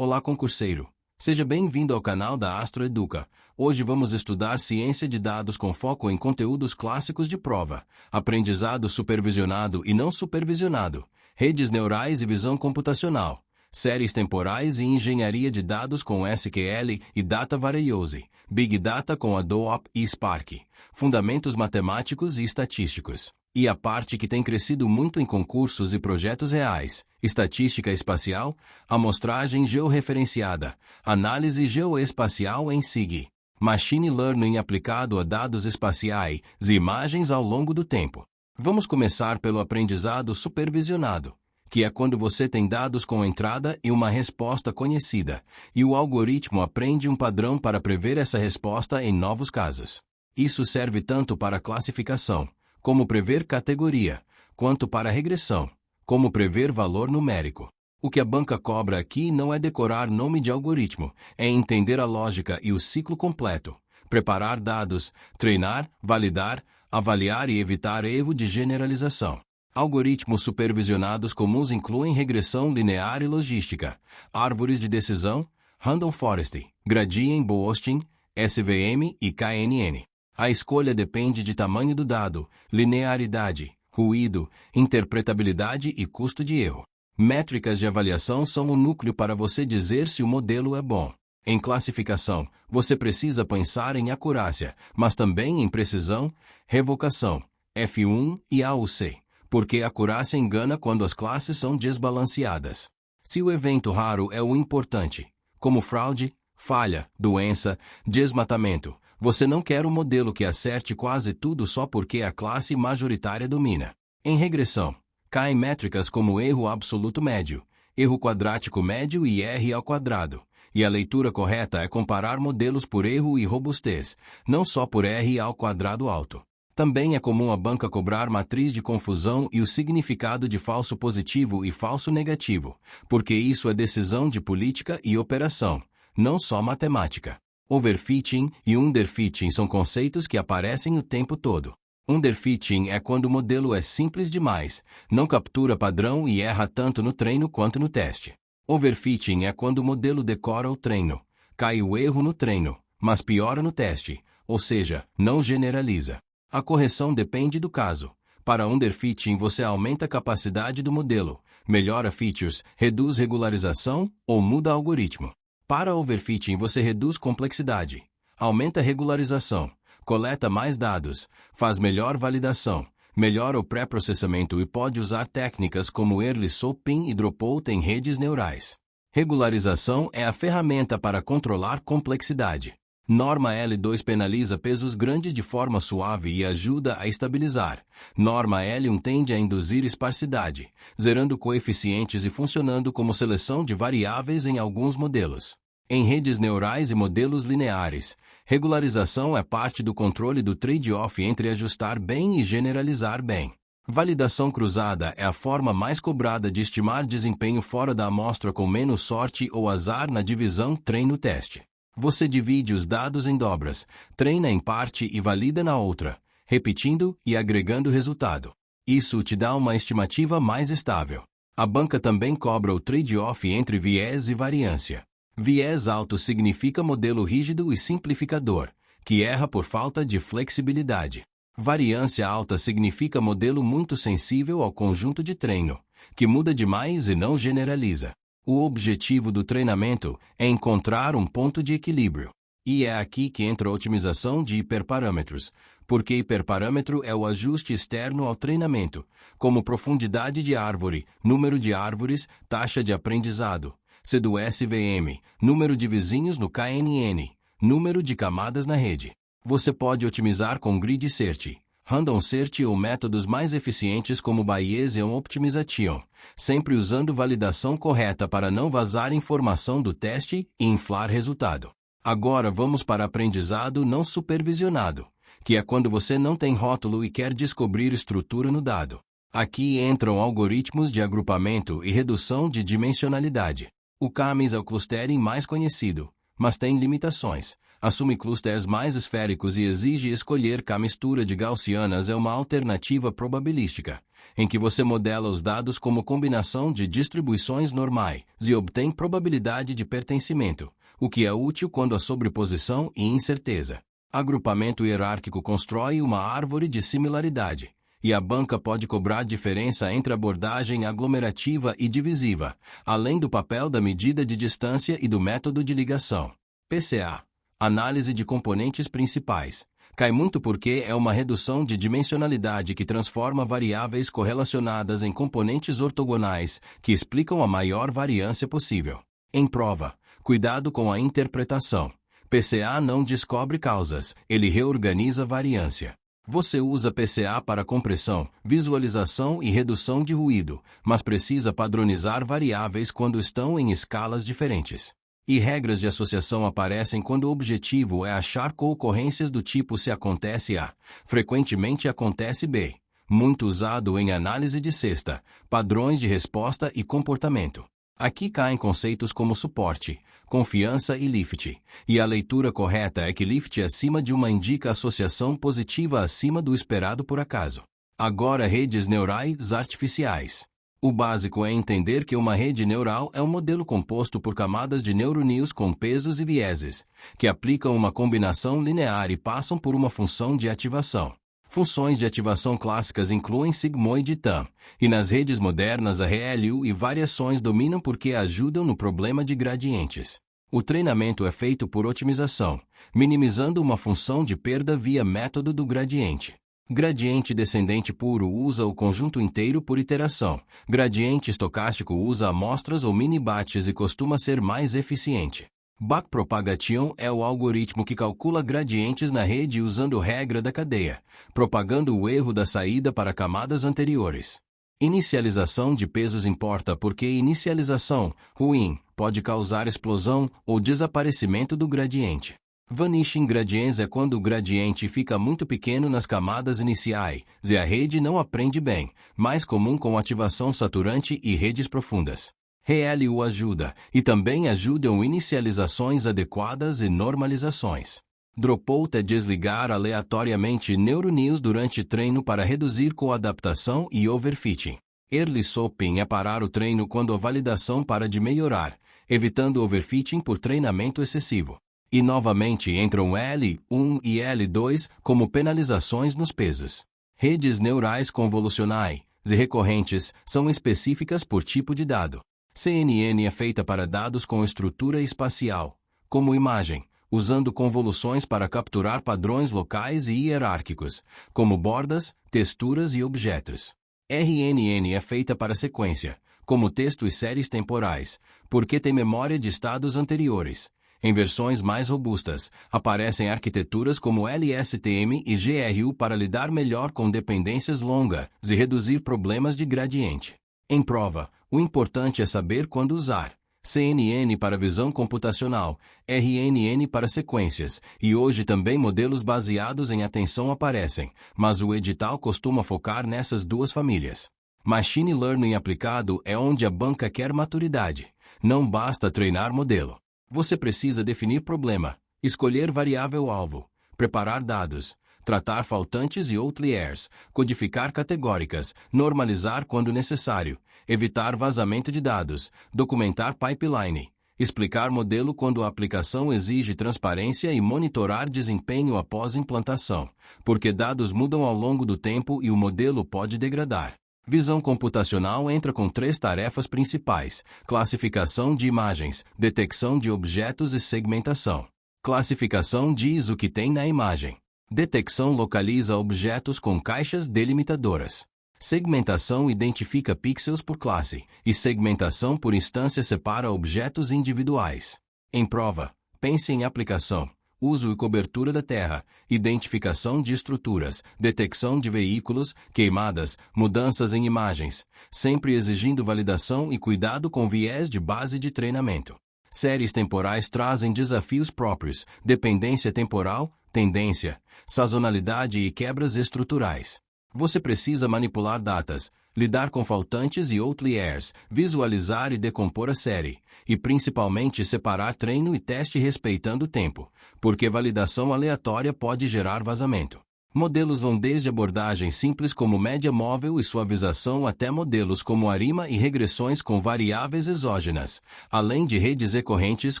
Olá, concurseiro! Seja bem-vindo ao canal da Astro Educa. Hoje vamos estudar ciência de dados com foco em conteúdos clássicos de prova, aprendizado supervisionado e não supervisionado, redes neurais e visão computacional, séries temporais e engenharia de dados com SQL e Data Warehouse, Big Data com Adobe e Spark, fundamentos matemáticos e estatísticos. E a parte que tem crescido muito em concursos e projetos reais, estatística espacial, amostragem georreferenciada, análise geoespacial em SIG, machine learning aplicado a dados espaciais e imagens ao longo do tempo. Vamos começar pelo aprendizado supervisionado, que é quando você tem dados com entrada e uma resposta conhecida, e o algoritmo aprende um padrão para prever essa resposta em novos casos. Isso serve tanto para classificação, como prever categoria, quanto para regressão, como prever valor numérico. O que a banca cobra aqui não é decorar nome de algoritmo, é entender a lógica e o ciclo completo, preparar dados, treinar, validar, avaliar e evitar erro de generalização. Algoritmos supervisionados comuns incluem regressão linear e logística, árvores de decisão, random forest, gradient boosting, SVM e KNN. A escolha depende de tamanho do dado, linearidade, ruído, interpretabilidade e custo de erro. Métricas de avaliação são o núcleo para você dizer se o modelo é bom. Em classificação, você precisa pensar em acurácia, mas também em precisão, revocação, F1 e AUC, porque a acurácia engana quando as classes são desbalanceadas. Se o evento raro é o importante, como fraude, falha, doença, desmatamento, você não quer um modelo que acerte quase tudo só porque a classe majoritária domina. Em regressão, caem métricas como erro absoluto médio, erro quadrático médio e R ao quadrado. E a leitura correta é comparar modelos por erro e robustez, não só por R ao quadrado alto. Também é comum a banca cobrar matriz de confusão e o significado de falso positivo e falso negativo, porque isso é decisão de política e operação, não só matemática. Overfitting e underfitting são conceitos que aparecem o tempo todo. Underfitting é quando o modelo é simples demais, não captura padrão e erra tanto no treino quanto no teste. Overfitting é quando o modelo decora o treino, cai o erro no treino, mas piora no teste, ou seja, não generaliza. A correção depende do caso. Para underfitting você aumenta a capacidade do modelo, melhora features, reduz regularização ou muda algoritmo. Para overfitting você reduz complexidade, aumenta a regularização, coleta mais dados, faz melhor validação, melhora o pré-processamento e pode usar técnicas como early swapping e dropout em redes neurais. Regularização é a ferramenta para controlar complexidade. Norma L2 penaliza pesos grandes de forma suave e ajuda a estabilizar. Norma L1 tende a induzir esparsidade, zerando coeficientes e funcionando como seleção de variáveis em alguns modelos. Em redes neurais e modelos lineares, regularização é parte do controle do trade-off entre ajustar bem e generalizar bem. Validação cruzada é a forma mais cobrada de estimar desempenho fora da amostra com menos sorte ou azar na divisão treino-teste. Você divide os dados em dobras, treina em parte e valida na outra, repetindo e agregando resultado. Isso te dá uma estimativa mais estável. A banca também cobra o trade-off entre viés e variância. Viés alto significa modelo rígido e simplificador, que erra por falta de flexibilidade. Variância alta significa modelo muito sensível ao conjunto de treino, que muda demais e não generaliza. O objetivo do treinamento é encontrar um ponto de equilíbrio. E é aqui que entra a otimização de hiperparâmetros, porque hiperparâmetro é o ajuste externo ao treinamento, como profundidade de árvore, número de árvores, taxa de aprendizado, C do SVM, número de vizinhos no KNN, número de camadas na rede. Você pode otimizar com Grid Search, Random Search ou métodos mais eficientes como Bayesian Optimization, sempre usando validação correta para não vazar informação do teste e inflar resultado. Agora vamos para aprendizado não supervisionado, que é quando você não tem rótulo e quer descobrir estrutura no dado. Aqui entram algoritmos de agrupamento e redução de dimensionalidade. O CAMIS é o clustering mais conhecido, mas tem limitações. Assume clusters mais esféricos e exige escolher que a mistura de gaussianas é uma alternativa probabilística, em que você modela os dados como combinação de distribuições normais e obtém probabilidade de pertencimento, o que é útil quando há sobreposição e incerteza. Agrupamento hierárquico constrói uma árvore de similaridade, e a banca pode cobrar diferença entre abordagem aglomerativa e divisiva, além do papel da medida de distância e do método de ligação. PCA. Análise de componentes principais. Cai muito porque é uma redução de dimensionalidade que transforma variáveis correlacionadas em componentes ortogonais que explicam a maior variância possível. Em prova, cuidado com a interpretação. PCA não descobre causas, ele reorganiza variância. Você usa PCA para compressão, visualização e redução de ruído, mas precisa padronizar variáveis quando estão em escalas diferentes. E regras de associação aparecem quando o objetivo é achar co-ocorrências do tipo se acontece A, frequentemente acontece B. Muito usado em análise de cesta, padrões de resposta e comportamento. Aqui caem conceitos como suporte, confiança e lift, e a leitura correta é que lift acima de uma indica associação positiva acima do esperado por acaso. Agora redes neurais artificiais. O básico é entender que uma rede neural é um modelo composto por camadas de neurônios com pesos e vieses, que aplicam uma combinação linear e passam por uma função de ativação. Funções de ativação clássicas incluem sigmoide e tam, e nas redes modernas a ReLU e variações dominam porque ajudam no problema de gradientes. O treinamento é feito por otimização, minimizando uma função de perda via método do gradiente. Gradiente descendente puro usa o conjunto inteiro por iteração. Gradiente estocástico usa amostras ou mini-batches e costuma ser mais eficiente. Backpropagation é o algoritmo que calcula gradientes na rede usando regra da cadeia, propagando o erro da saída para camadas anteriores. Inicialização de pesos importa porque inicialização ruim pode causar explosão ou desaparecimento do gradiente. Vanishing gradients é quando o gradiente fica muito pequeno nas camadas iniciais e a rede não aprende bem, mais comum com ativação saturante e redes profundas. ReLU ajuda, e também ajudam inicializações adequadas e normalizações. Dropout é desligar aleatoriamente neurônios durante treino para reduzir coadaptação e overfitting. Early stopping é parar o treino quando a validação para de melhorar, evitando overfitting por treinamento excessivo. E novamente entram L1 e L2 como penalizações nos pesos. Redes neurais convolucionais e recorrentes são específicas por tipo de dado. CNN é feita para dados com estrutura espacial, como imagem, usando convoluções para capturar padrões locais e hierárquicos, como bordas, texturas e objetos. RNN é feita para sequência, como texto e séries temporais, porque tem memória de estados anteriores. Em versões mais robustas, aparecem arquiteturas como LSTM e GRU para lidar melhor com dependências longas e reduzir problemas de gradiente. Em prova, o importante é saber quando usar. CNN para visão computacional, RNN para sequências, e hoje também modelos baseados em atenção aparecem, mas o edital costuma focar nessas duas famílias. Machine Learning aplicado é onde a banca quer maturidade. Não basta treinar modelo. Você precisa definir problema, escolher variável-alvo, preparar dados, tratar faltantes e outliers, codificar categóricas, normalizar quando necessário, evitar vazamento de dados, documentar pipeline, explicar modelo quando a aplicação exige transparência e monitorar desempenho após implantação, porque dados mudam ao longo do tempo e o modelo pode degradar. Visão computacional entra com 3 tarefas principais: classificação de imagens, detecção de objetos e segmentação. Classificação diz o que tem na imagem. Detecção localiza objetos com caixas delimitadoras. Segmentação identifica pixels por classe, e segmentação por instância separa objetos individuais. Em prova, pense em aplicação. Uso e cobertura da terra, identificação de estruturas, detecção de veículos, queimadas, mudanças em imagens, sempre exigindo validação e cuidado com viés de base de treinamento. Séries temporais trazem desafios próprios, dependência temporal, tendência, sazonalidade e quebras estruturais. Você precisa manipular datas, lidar com faltantes e outliers, visualizar e decompor a série, e principalmente separar treino e teste respeitando o tempo, porque validação aleatória pode gerar vazamento. Modelos vão desde abordagens simples como média móvel e suavização até modelos como ARIMA e regressões com variáveis exógenas, além de redes recorrentes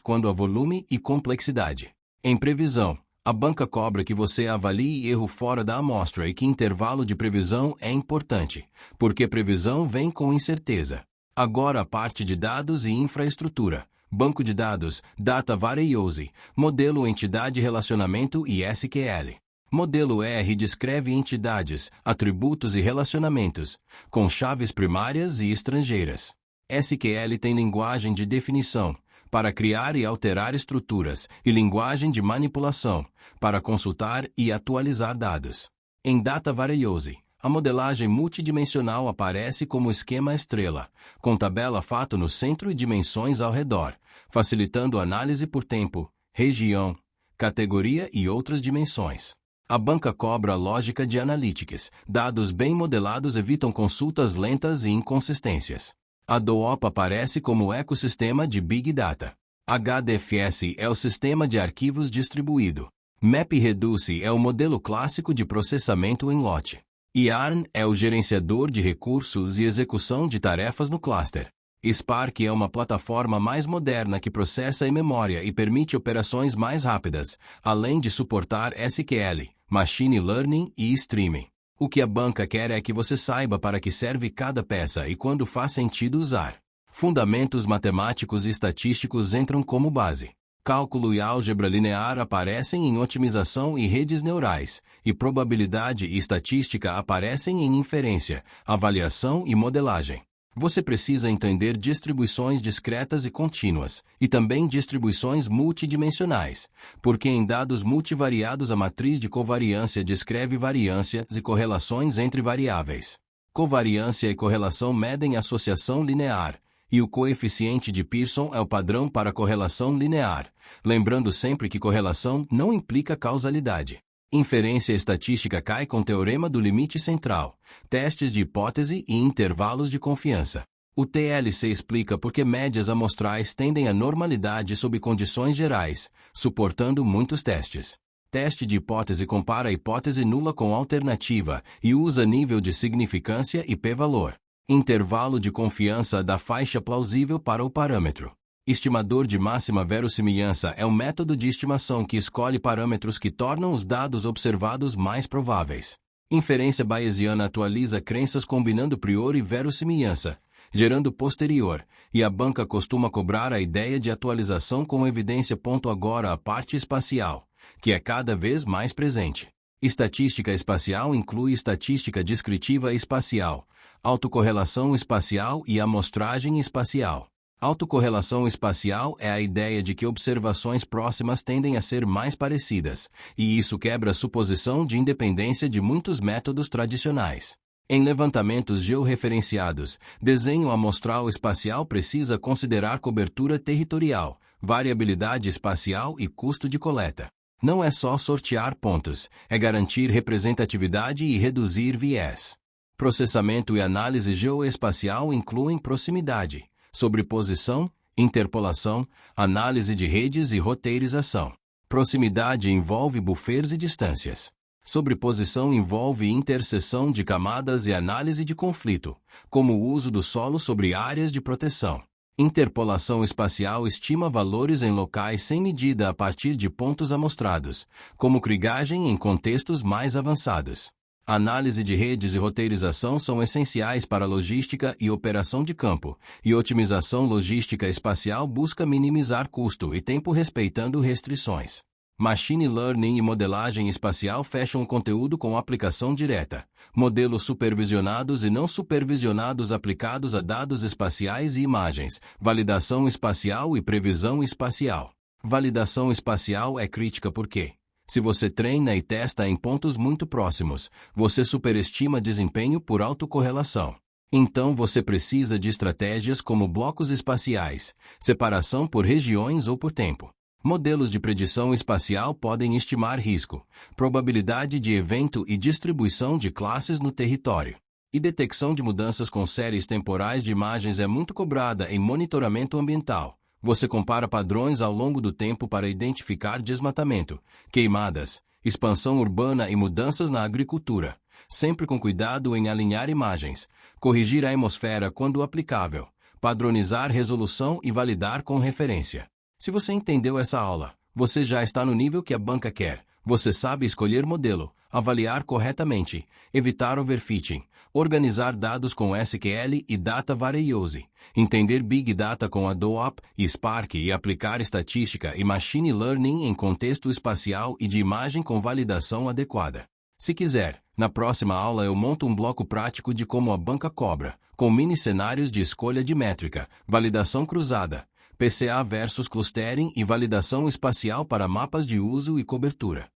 quando há volume e complexidade. Em previsão, a banca cobra que você avalie erro fora da amostra e que intervalo de previsão é importante, porque previsão vem com incerteza. Agora a parte de dados e infraestrutura. Banco de dados, Data Warehouse, modelo entidade relacionamento e SQL. Modelo R descreve entidades, atributos e relacionamentos, com chaves primárias e estrangeiras. SQL tem linguagem de definição, para criar e alterar estruturas, e linguagem de manipulação, para consultar e atualizar dados. Em Data Warehouse, a modelagem multidimensional aparece como esquema estrela, com tabela fato no centro e dimensões ao redor, facilitando análise por tempo, região, categoria e outras dimensões. A banca cobra a lógica de analytics. Dados bem modelados evitam consultas lentas e inconsistências. A DOOP aparece como o ecossistema de Big Data. HDFS é o sistema de arquivos distribuído. MapReduce é o modelo clássico de processamento em lote. Yarn é o gerenciador de recursos e execução de tarefas no cluster. Spark é uma plataforma mais moderna que processa em memória e permite operações mais rápidas, além de suportar SQL, Machine Learning e Streaming. O que a banca quer é que você saiba para que serve cada peça e quando faz sentido usar. Fundamentos matemáticos e estatísticos entram como base. Cálculo e álgebra linear aparecem em otimização e redes neurais, e probabilidade e estatística aparecem em inferência, avaliação e modelagem. Você precisa entender distribuições discretas e contínuas, e também distribuições multidimensionais, porque em dados multivariados a matriz de covariância descreve variâncias e correlações entre variáveis. Covariância e correlação medem associação linear, e o coeficiente de Pearson é o padrão para correlação linear, lembrando sempre que correlação não implica causalidade. Inferência estatística cai com teorema do limite central, testes de hipótese e intervalos de confiança. O TLC explica por que médias amostrais tendem à normalidade sob condições gerais, suportando muitos testes. Teste de hipótese compara a hipótese nula com alternativa e usa nível de significância e p-valor. Intervalo de confiança da faixa plausível para o parâmetro. Estimador de máxima verossimilhança é um método de estimação que escolhe parâmetros que tornam os dados observados mais prováveis. Inferência bayesiana atualiza crenças combinando prior e verossimilhança, gerando posterior, e a banca costuma cobrar a ideia de atualização com evidência. Agora a parte espacial, que é cada vez mais presente. Estatística espacial inclui estatística descritiva espacial, autocorrelação espacial e amostragem espacial. Autocorrelação espacial é a ideia de que observações próximas tendem a ser mais parecidas, e isso quebra a suposição de independência de muitos métodos tradicionais. Em levantamentos georreferenciados, desenho amostral espacial precisa considerar cobertura territorial, variabilidade espacial e custo de coleta. Não é só sortear pontos, é garantir representatividade e reduzir viés. Processamento e análise geoespacial incluem proximidade, sobreposição, interpolação, análise de redes e roteirização. Proximidade envolve buffers e distâncias. Sobreposição envolve interseção de camadas e análise de conflito, como o uso do solo sobre áreas de proteção. Interpolação espacial estima valores em locais sem medida a partir de pontos amostrados, como krigagem em contextos mais avançados. Análise de redes e roteirização são essenciais para logística e operação de campo, e otimização logística espacial busca minimizar custo e tempo respeitando restrições. Machine Learning e modelagem espacial fecham o conteúdo com aplicação direta. Modelos supervisionados e não supervisionados aplicados a dados espaciais e imagens. Validação espacial e previsão espacial. Validação espacial é crítica porque, se você treina e testa em pontos muito próximos, você superestima desempenho por autocorrelação. Então você precisa de estratégias como blocos espaciais, separação por regiões ou por tempo. Modelos de predição espacial podem estimar risco, probabilidade de evento e distribuição de classes no território. E detecção de mudanças com séries temporais de imagens é muito cobrada em monitoramento ambiental. Você compara padrões ao longo do tempo para identificar desmatamento, queimadas, expansão urbana e mudanças na agricultura, sempre com cuidado em alinhar imagens, corrigir a atmosfera quando aplicável, padronizar resolução e validar com referência. Se você entendeu essa aula, você já está no nível que a banca quer. Você sabe escolher modelo, avaliar corretamente, evitar overfitting, organizar dados com SQL e Data Warehouse, entender Big Data com Adobe e Spark e aplicar estatística e Machine Learning em contexto espacial e de imagem com validação adequada. Se quiser, na próxima aula eu monto um bloco prático de como a banca cobra, com mini cenários de escolha de métrica, validação cruzada, PCA versus clustering e validação espacial para mapas de uso e cobertura.